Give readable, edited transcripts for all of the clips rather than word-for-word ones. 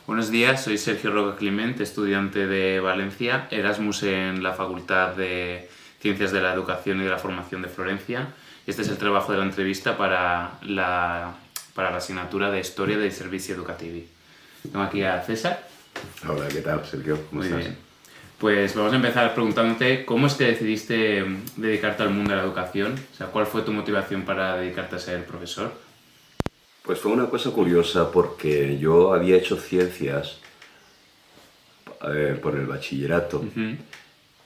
Buenos días, soy Sergio Roca Climent, estudiante de Valencia, Erasmus en la Facultad de Ciencias de la Educación y de la Formación de Florencia. Este es el trabajo de la entrevista para la asignatura de Historia del Servicio Educativo. Tengo aquí a César. Hola, ¿qué tal, Sergio? ¿Cómo Muy estás? bien. Pues vamos a empezar preguntándote cómo es que decidiste dedicarte al mundo de la educación. O sea, ¿cuál fue tu motivación para dedicarte a ser profesor? Pues fue una cosa curiosa porque yo había hecho ciencias por el bachillerato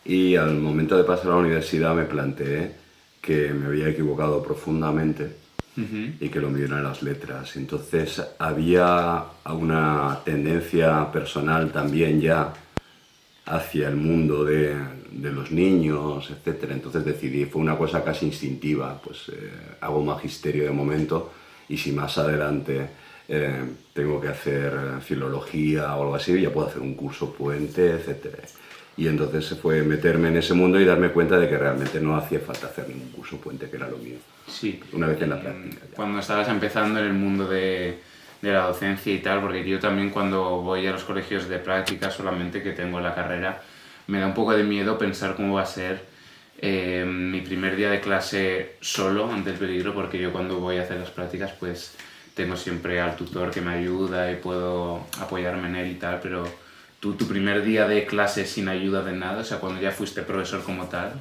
y al momento de pasar a la universidad me planteé que me había equivocado profundamente y que lo mío eran las letras. Entonces había una tendencia personal también ya hacia el mundo de los niños, etcétera. Entonces decidí, fue una cosa casi instintiva, pues hago magisterio de momento y si más adelante tengo que hacer filología o algo así, ya puedo hacer un curso puente, etcétera. Y entonces fue meterme en ese mundo y darme cuenta de que realmente no hacía falta hacer ningún curso puente, que era lo mío. Sí. Una vez en la práctica. Ya. Cuando estabas empezando en el mundo de la docencia y tal, porque yo también cuando voy a los colegios de práctica solamente que tengo la carrera, me da un poco de miedo pensar cómo va a ser mi primer día de clase solo ante el peligro, porque yo cuando voy a hacer las prácticas pues tengo siempre al tutor que me ayuda y puedo apoyarme en él y tal, pero tú tu primer día de clase sin ayuda de nada, o sea, cuando ya fuiste profesor como tal,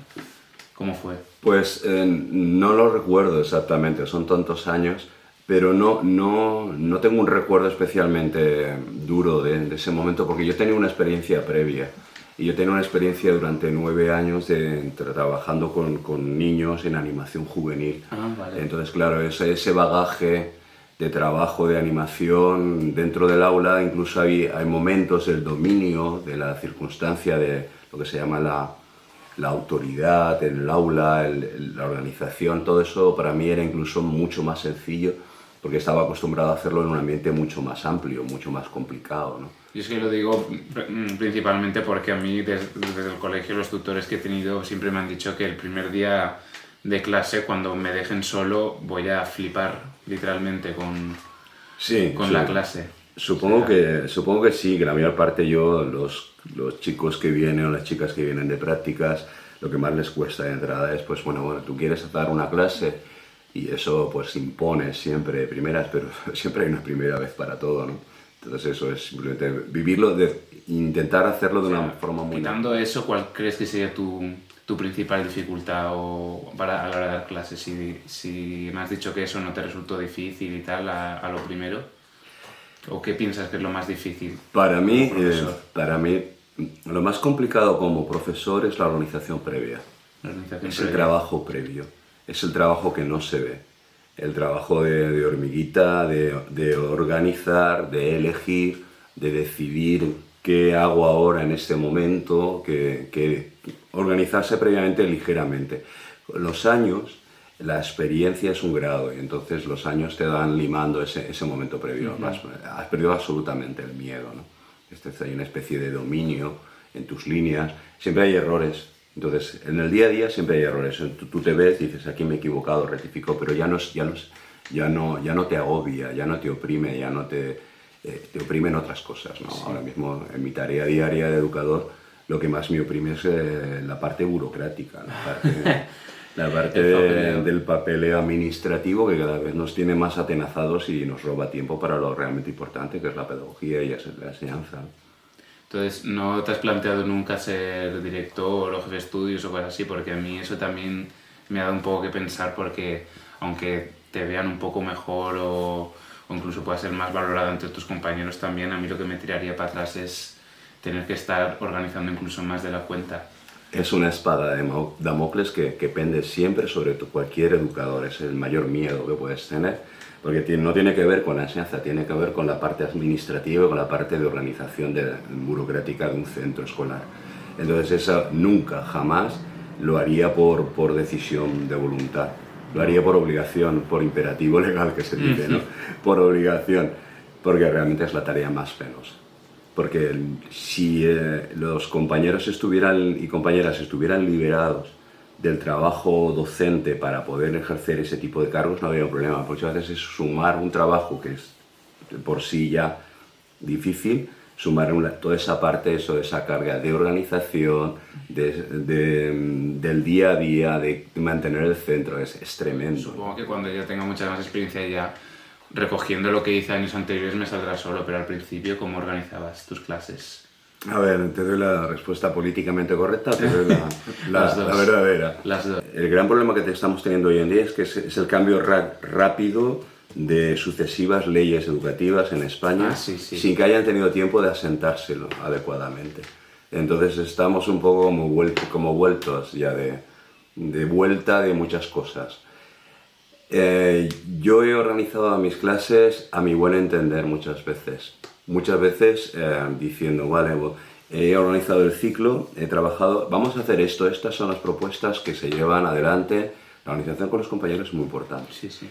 ¿cómo fue? Pues no lo recuerdo exactamente, son tantos años, pero no tengo un recuerdo especialmente duro de ese momento, porque yo tenía una experiencia previa. Y yo tenía una experiencia durante 9 años trabajando con niños en animación juvenil. Ah, vale. Entonces, claro, ese bagaje de trabajo de animación dentro del aula, incluso hay momentos del dominio, de la circunstancia, de lo que se llama la autoridad en el aula, la organización, todo eso para mí era incluso mucho más sencillo porque estaba acostumbrado a hacerlo en un ambiente mucho más amplio, mucho más complicado, ¿no? Y es que lo digo principalmente porque a mí desde el colegio los tutores que he tenido siempre me han dicho que el primer día de clase cuando me dejen solo voy a flipar literalmente con Sí, la clase. Supongo que sí, que la mayor parte los chicos que vienen o las chicas que vienen de prácticas, lo que más les cuesta de entrada es, pues bueno, tú quieres dar una clase y eso pues impone siempre de primeras, pero siempre hay una primera vez para todo, ¿no? Entonces eso es simplemente vivirlo, intentar hacerlo de una forma muy Quitando eso, ¿cuál crees que sería tu principal dificultad a la hora de dar clases? Si me has dicho que eso no te resultó difícil y tal a lo primero, ¿o qué piensas que es lo más difícil? Para mí, como profesor? para mí, lo más complicado como profesor es la organización previa. La organización Es el previa. trabajo previo, es el trabajo que no se ve. El trabajo de hormiguita, de organizar, de elegir, de decidir qué hago ahora en este momento, que organizarse previamente ligeramente. Los años, la experiencia es un grado y entonces los años te van limando ese momento previo. Has perdido absolutamente el miedo, ¿no? Hay una especie de dominio en tus líneas. Siempre hay errores. Entonces, en el día a día siempre hay errores. Tú te ves y dices, aquí me he equivocado, rectifico, pero ya no te agobia, ya no te oprime, ya no te oprimen otras cosas, ¿no? Sí. Ahora mismo, en mi tarea diaria de educador, lo que más me oprime es la parte burocrática, la parte del papeleo administrativo que cada vez nos tiene más atenazados y nos roba tiempo para lo realmente importante, que es la pedagogía y la enseñanza. Entonces, ¿no te has planteado nunca ser director o jefe de estudios o cosas así? Porque a mí eso también me ha dado un poco que pensar porque aunque te vean un poco mejor o incluso puedas ser más valorado entre tus compañeros también, a mí lo que me tiraría para atrás es tener que estar organizando incluso más de la cuenta. Es una espada de Damocles que pende siempre sobre cualquier educador, es el mayor miedo que puedes tener. Porque no tiene que ver con la enseñanza, tiene que ver con la parte administrativa, con la parte de organización burocrática de un centro escolar. Entonces eso nunca, jamás lo haría por decisión de voluntad. Lo haría por obligación, por imperativo legal que se dice, ¿no? Por obligación, porque realmente es la tarea más penosa. Porque si los compañeros y compañeras estuvieran liberados del trabajo docente para poder ejercer ese tipo de cargos no habría problema, porque a veces es sumar un trabajo que es por sí ya difícil sumar toda esa parte, esa carga de organización, del día a día, de mantener el centro, es tremendo. Supongo que cuando yo tenga mucha más experiencia ya recogiendo lo que hice años anteriores me saldrá solo, pero al principio, ¿cómo organizabas tus clases? A ver, te doy la respuesta políticamente correcta, te doy Las dos. la verdadera. Las dos. El gran problema que estamos teniendo hoy en día es que es el cambio rápido de sucesivas leyes educativas en España sin que hayan tenido tiempo de asentárselo adecuadamente. Entonces estamos un poco como vueltos ya de vuelta de muchas cosas. Yo he organizado mis clases a mi buen entender muchas veces diciendo, vale, he organizado el ciclo, he trabajado, vamos a hacer esto, estas son las propuestas que se llevan adelante. La organización con los compañeros es muy importante. Sí, sí.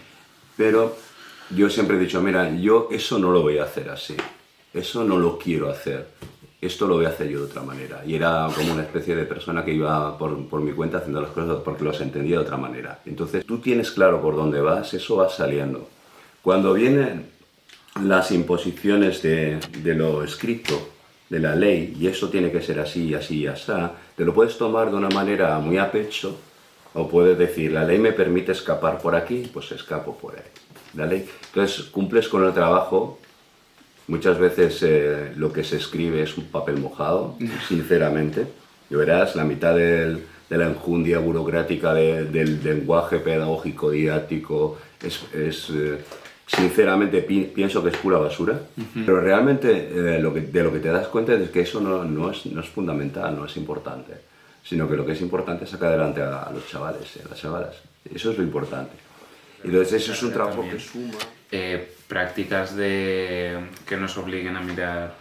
Pero yo siempre he dicho, mira, yo eso no lo voy a hacer así, eso no lo quiero hacer, esto lo voy a hacer yo de otra manera. Y era como una especie de persona que iba por mi cuenta haciendo las cosas porque los entendía de otra manera. Entonces tú tienes claro por dónde vas, eso va saliendo. Cuando vienen las imposiciones de lo escrito, de la ley, y eso tiene que ser así, así y así, te lo puedes tomar de una manera muy a pecho, o puedes decir, la ley me permite escapar por aquí, pues escapo por ahí. La ley. Entonces cumples con el trabajo. Muchas veces lo que se escribe es un papel mojado, sinceramente. Y verás, la mitad de la enjundia burocrática del lenguaje pedagógico didáctico sinceramente pienso que es pura basura. Pero realmente de lo que te das cuenta es que eso no es fundamental, no es importante, sino que lo que es importante es sacar adelante a los chavales, a las chavalas. Eso es lo importante. Entonces eso es un trabajo que suma. Prácticas que nos obliguen a mirar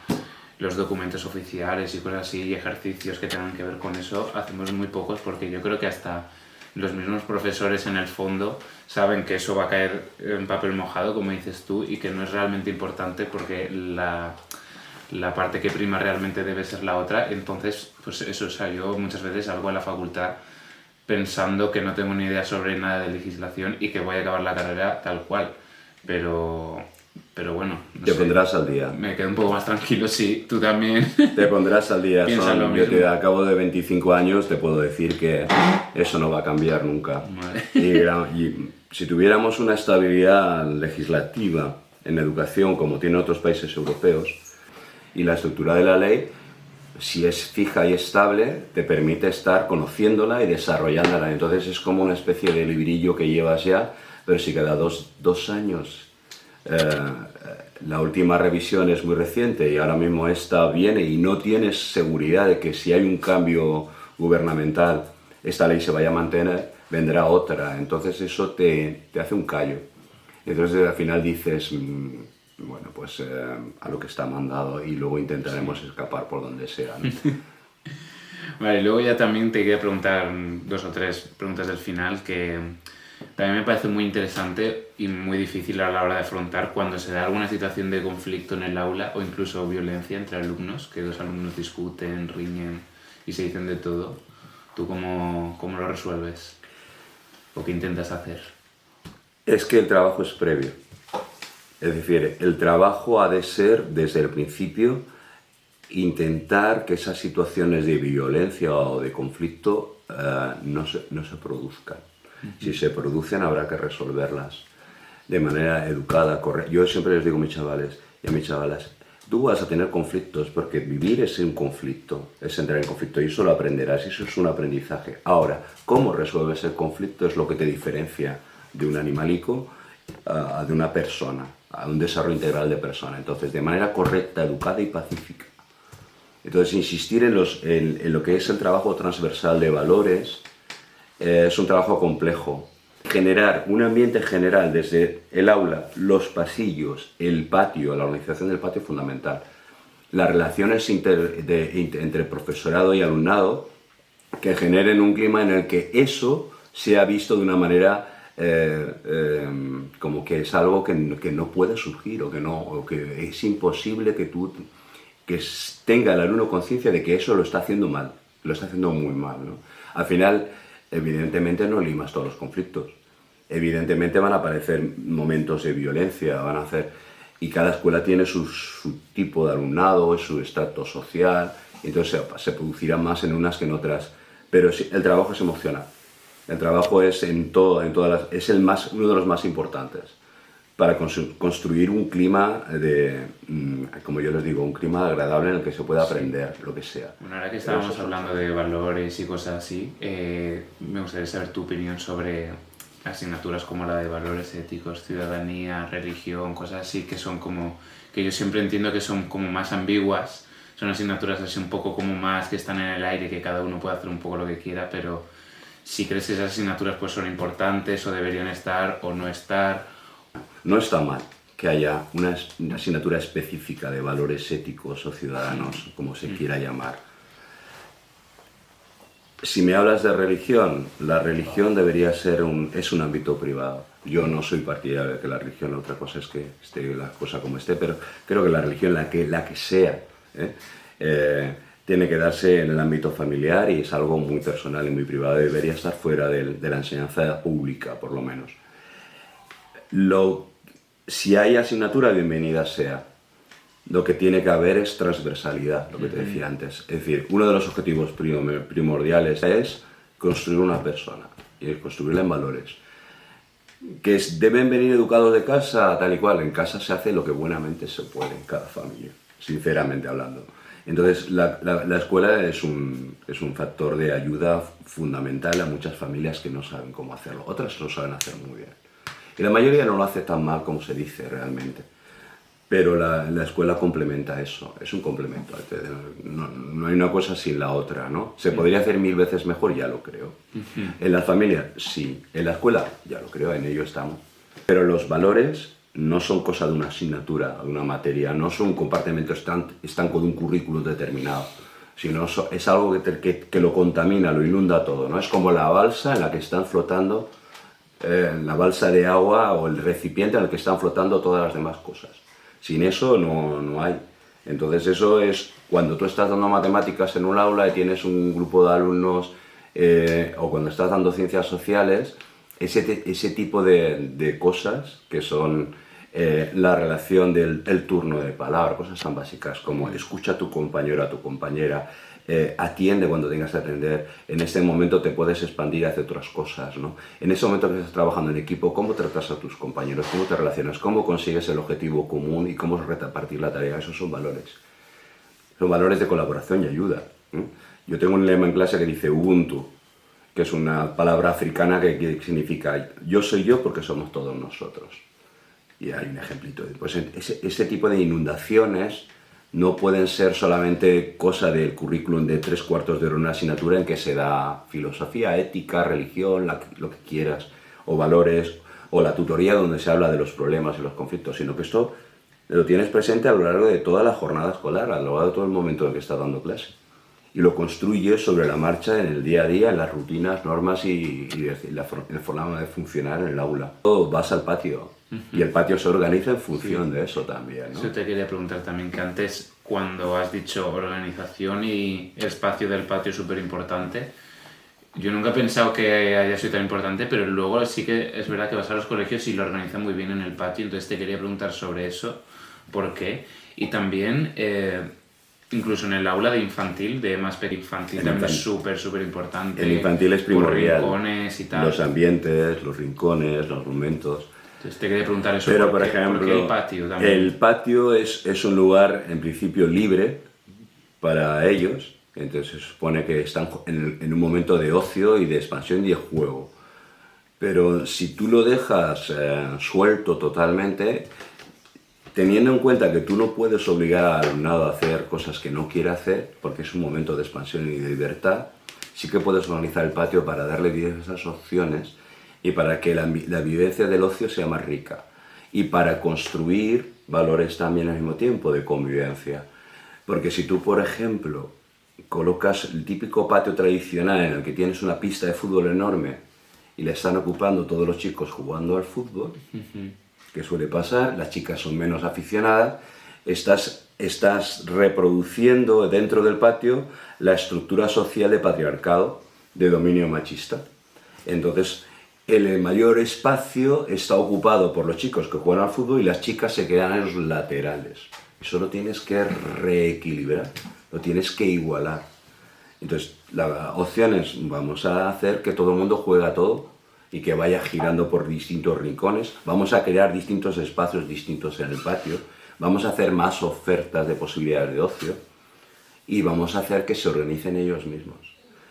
los documentos oficiales y cosas así, y ejercicios que tengan que ver con eso, hacemos muy pocos, porque yo creo que hasta los mismos profesores en el fondo saben que eso va a caer en papel mojado, como dices tú, y que no es realmente importante porque la parte que prima realmente debe ser la otra. Entonces, pues eso, o sea, yo muchas veces salgo a la facultad pensando que no tengo ni idea sobre nada de legislación y que voy a acabar la carrera tal cual. Pero bueno, no te sé, pondrás al día. Me quedo un poco más tranquilo, sí, tú también. Te pondrás al día. Yo a cabo de 25 años te puedo decir que eso no va a cambiar nunca. Vale. Y si tuviéramos una estabilidad legislativa en educación como tienen otros países europeos, y la estructura de la ley, si es fija y estable, te permite estar conociéndola y desarrollándola. Entonces es como una especie de librillo que llevas ya, pero si cada dos años la última revisión es muy reciente y ahora mismo esta viene y no tienes seguridad de que si hay un cambio gubernamental esta ley se vaya a mantener, vendrá otra. Entonces eso te hace un callo. Entonces al final dices, bueno, pues a lo que está mandado, y luego intentaremos escapar por donde sea, ¿no? Vale, luego ya también te quería preguntar 2 o 3 preguntas del final que también me parece muy interesante y muy difícil a la hora de afrontar cuando se da alguna situación de conflicto en el aula o incluso violencia entre alumnos, que 2 alumnos discuten, riñen y se dicen de todo. ¿Tú cómo lo resuelves? ¿O qué intentas hacer? Es que el trabajo es previo. Es decir, el trabajo ha de ser, desde el principio, intentar que esas situaciones de violencia o de conflicto no se produzcan. Si se producen, habrá que resolverlas de manera educada, correcta. Yo siempre les digo a mis chavales y a mis chavalas, tú vas a tener conflictos porque vivir es un conflicto, es entrar en conflicto, y eso lo aprenderás, y eso es un aprendizaje. Ahora, cómo resuelves el conflicto es lo que te diferencia de un animalico de una persona, a un desarrollo integral de persona. Entonces, de manera correcta, educada y pacífica. Entonces, insistir en lo que es el trabajo transversal de valores es un trabajo complejo. Generar un ambiente general desde el aula, los pasillos, el patio, la organización del patio es fundamental. Las relaciones entre profesorado y alumnado que generen un clima en el que eso sea visto de una manera como que es algo que no puede surgir o que es imposible que tenga el alumno conciencia de que eso lo está haciendo mal, lo está haciendo muy mal, ¿no? Al final, evidentemente no limas todos los conflictos, evidentemente van a aparecer momentos de violencia, y cada escuela tiene su tipo de alumnado, su estrato social, y entonces se producirá más en unas que en otras. Pero sí, el trabajo es emocional. El trabajo es es uno de los más importantes para construir un clima como yo les digo, un clima agradable en el que se pueda aprender lo que sea. Bueno, ahora que estábamos hablando de valores y cosas así, me gustaría saber tu opinión sobre asignaturas como la de valores éticos, ciudadanía, religión, cosas así que son como, que yo siempre entiendo que son como más ambiguas, son asignaturas así un poco como más que están en el aire, que cada uno puede hacer un poco lo que quiera, pero si crees que esas asignaturas pues son importantes o deberían estar o no estar. No está mal que haya una asignatura específica de valores éticos o ciudadanos, como se quiera llamar. Si me hablas de religión, la religión debería ser es un ámbito privado. Yo no soy partidario de que la religión, otra cosa es que esté la cosa como esté, pero creo que la religión, la que sea, tiene que darse en el ámbito familiar y es algo muy personal y muy privado y debería estar fuera de la enseñanza pública, por lo menos. Si hay asignatura, bienvenida sea. Lo que tiene que haber es transversalidad, lo que te decía antes. Es decir, uno de los objetivos primordiales es construir una persona y construirla en valores. Que deben venir educados de casa, tal y cual. En casa se hace lo que buenamente se puede en cada familia, sinceramente hablando. Entonces, la escuela es un factor de ayuda fundamental a muchas familias que no saben cómo hacerlo. Otras lo saben hacer muy bien. Y la mayoría no lo hace tan mal como se dice realmente. Pero la escuela complementa eso, es un complemento. No hay una cosa sin la otra, ¿no? ¿Se podría hacer 1000 veces mejor? Ya lo creo. En la familia, sí. En la escuela, ya lo creo, en ello estamos. Pero los valores no son cosa de una asignatura, de una materia, no son un compartimento estanco de un currículum determinado, sino es algo que lo contamina, lo inunda todo, ¿no? Es como la balsa en la que están flotando la balsa de agua o el recipiente en el que están flotando todas las demás cosas. Sin eso no hay. Entonces eso es cuando tú estás dando matemáticas en un aula y tienes un grupo de alumnos o cuando estás dando ciencias sociales, ese tipo de cosas que son la relación del turno de palabra, cosas tan básicas como escucha a tu compañero, a tu compañera, atiende cuando tengas que atender, en este momento te puedes expandir hacia otras cosas, ¿no? En ese momento que estás trabajando en equipo, ¿cómo tratas a tus compañeros? ¿Cómo te relacionas? ¿Cómo consigues el objetivo común y cómo repartir la tarea? Esos son valores. Son valores de colaboración y ayuda, ¿eh? Yo tengo un lema en clase que dice Ubuntu, que es una palabra africana que significa yo soy yo porque somos todos nosotros. Y hay un ejemplito. Pues ese tipo de inundaciones no pueden ser solamente cosa del currículum de 3/4 de hora, una asignatura en que se da filosofía, ética, religión, lo que quieras, o valores, o la tutoría donde se habla de los problemas y los conflictos, sino que esto lo tienes presente a lo largo de toda la jornada escolar, a lo largo de todo el momento en que estás dando clase. Y lo construyes sobre la marcha en el día a día, en las rutinas, normas y la forma de funcionar en el aula. Todo vas al patio. Y el patio se organiza en función de eso también, ¿no? Eso te quería preguntar también, que antes cuando has dicho organización y el espacio del patio es súper importante, yo nunca he pensado que haya sido tan importante, pero luego sí que es verdad que vas a los colegios y lo organizan muy bien en el patio, entonces te quería preguntar sobre eso, ¿por qué? Y también, incluso en el aula de infantil, de más pequeño infantil, también es súper importante. El infantil es primordial. Los rincones y tal. Los ambientes, los rincones, los momentos. Entonces te quería preguntar eso. Pero, por ejemplo, ¿por qué el patio también? El patio es un lugar, en principio, libre para ellos. Entonces se supone que están en un momento de ocio y de expansión y de juego. Pero si tú lo dejas suelto totalmente, teniendo en cuenta que tú no puedes obligar al alumnado a hacer cosas que no quiere hacer, porque es un momento de expansión y de libertad, sí que puedes organizar el patio para darle diversas opciones y para que la vivencia del ocio sea más rica y para construir valores también al mismo tiempo de convivencia. Porque si tú, por ejemplo, colocas el típico patio tradicional en el que tienes una pista de fútbol enorme y le están ocupando todos los chicos jugando al fútbol, que suele pasar, las chicas son menos aficionadas, estás reproduciendo dentro del patio la estructura social de patriarcado, de dominio machista. Entonces, el mayor espacio está ocupado por los chicos que juegan al fútbol y las chicas se quedan en los laterales. Eso lo tienes que reequilibrar, lo tienes que igualar. Entonces, la opción es, vamos a hacer que todo el mundo juegue a todo y que vaya girando por distintos rincones. Vamos a crear distintos espacios distintos en el patio. Vamos a hacer más ofertas de posibilidades de ocio y vamos a hacer que se organicen ellos mismos.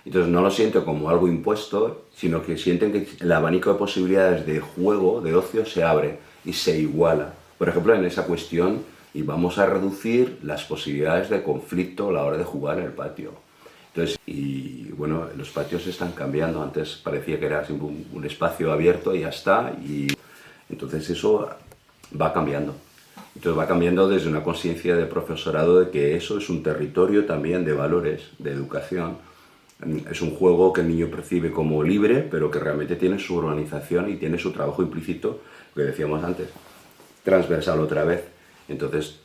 Entonces no lo siento como algo impuesto, sino que sienten que el abanico de posibilidades de juego, de ocio, se abre y se iguala. Por ejemplo, en esa cuestión, y vamos a reducir las posibilidades de conflicto a la hora de jugar en el patio. Entonces, y bueno, los patios están cambiando. Antes parecía que era un espacio abierto y ya está, y entonces eso va cambiando. Entonces va cambiando desde una conciencia de profesorado de que eso es un territorio también de valores, de educación. Es un juego que el niño percibe como libre, pero que realmente tiene su organización y tiene su trabajo implícito, lo que decíamos antes, transversal otra vez. Entonces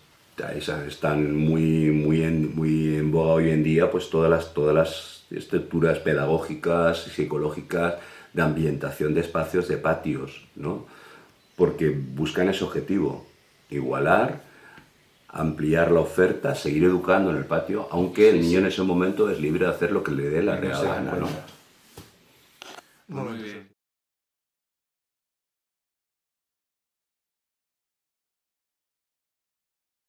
están muy en boga hoy en día pues todas las estructuras pedagógicas, psicológicas, de ambientación de espacios, de patios, ¿no? Porque buscan ese objetivo, igualar, ampliar la oferta, seguir educando en el patio, aunque el niño en ese momento es libre de hacer lo que le dé la real gana, ¿no? Muy bien.